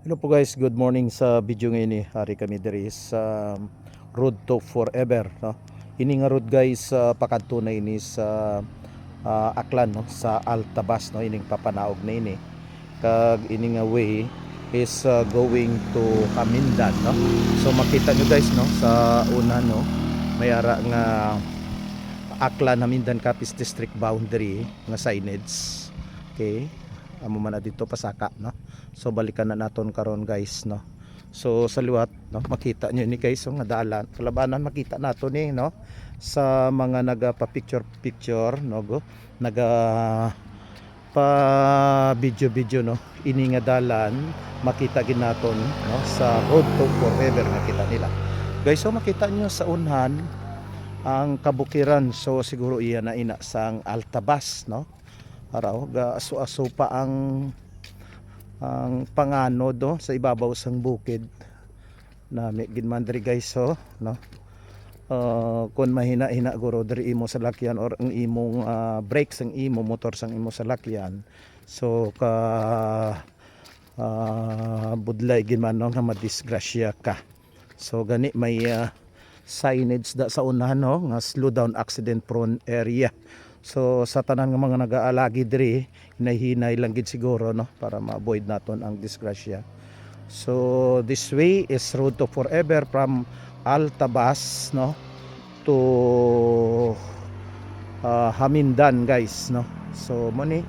Hello po guys, good morning sa video ngayon hari kami diri sa Road to Forever, no. Ini nga road guys sa pakanto na ini sa Aklan, no, sa Altabas, no, ining papanaog na ini. Kag ini nga way is going to Hamindan, no. So makita nyo guys, no, sa una, no, may ara nga Aklan Hamindan Capiz District boundary nga signage. Okay, amo man na dito pasaka, no. So balikan na naton karon guys, no. So sa liwat, no, makita nyo ni guys, so, nga dalan kalabanan makita nato ni, no, sa mga naga pa picture, no, go naga pa video, no, ini nga dalan makita gid naton, no, sa Road to Forever nakita nila guys. So makita nyo sa unhan ang kabukiran, so siguro iyan na ina sang Altabas, no. Araw ga aso-aso pa ang pangano do sa ibabaw sang bukid na may ginmandri guys, so, no. Kung mahina-hina guro diri imo sa lakyan or ang imong brakes ang imo motor sang imo sa lakyan, so ka budlay ginman, no, nga madisgrasya ka. So gani may signage da sa unahan, no, nga slow down accident prone area. So sa tanan nga mga nag-aalagi diri, hinay-hinay lang gid siguro, no, para ma-avoid naton ang disgrasya. So this way is Road to Forever from Altabas, no, to Hamindan guys, no. So money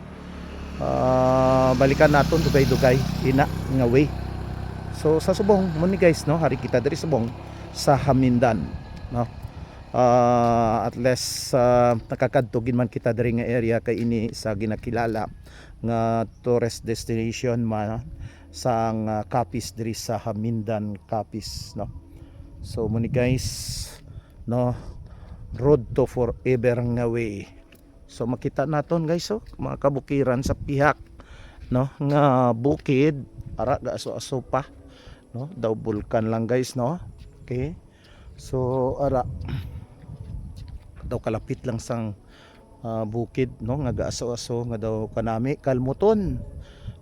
balikan naton dugay-dugay ina nga way. So sa subong money guys, no, hari kita diri subong sa Hamindan, no. At least nakakadtugin man kita diri nga area kay ini sa ginakilala nga tourist destination man sang Capiz diri sa Hamindan Capiz, no. So muni guys, no, Road to Forever nga way. So makita naton guys, so mga kabukiran sa pihak, no, nga bukid ara aso-aso pa, no, daw bulkan lang guys, no. Okay, so ara daw kalapit lang sang bukid, no, nga gaaso-aso nga daw kanami kalmuton,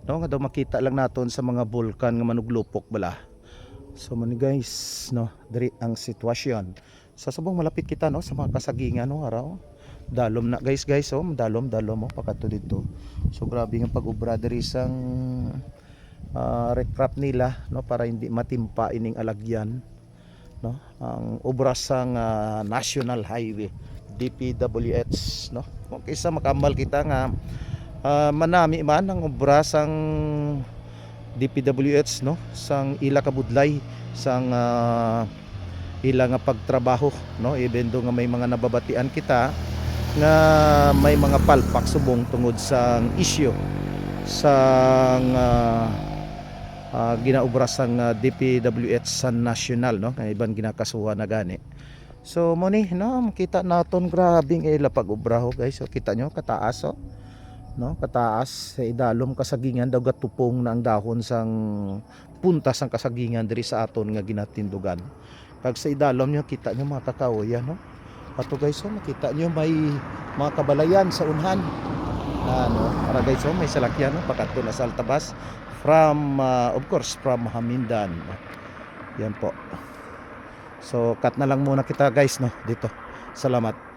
no, nga daw makita lang naton sa mga bulkan nga manuglupok bala. So man guys, no, diri ang sitwasyon sa subong malapit kita, no, sa mga kasagingan, no, araw dalom na guys, so dalom mo pakato dito. So grabe nga pag-ubra diri sang recrap nila, no, para hindi matimpa ining alagyan, no, ang obra sang National Highway DPWH, no. Kung kaysa makamal kita nga manami man ang obra sang DPWH, no, sang ila kabudlay sang ila nga pagtrabaho, no, even do nga may mga nababatian kita nga may mga palpak subong tungod sang isyu sang ginaobra sang DPWH sa national, no, kay iban ginakasuhan na gani. So mo ni, no, makita naton grabing ila pag-obraho guys. So kita nyo kataas, oh, no, kataas sa idalom kasagingan daw gatupong na ang dahon sang puntas sang kasagingan diri sa aton nga ginatindugan. Pag sa idalom nyo kita nyo mga kakaoyan, no. Ato guys, so makita nyo may mga kabalayan sa unhan, no, para guys, so may salakyan, no, pakato na sa Altabas from of course from Hamindan, no. Yan po. So cut na lang muna kita guys, no, dito. Salamat.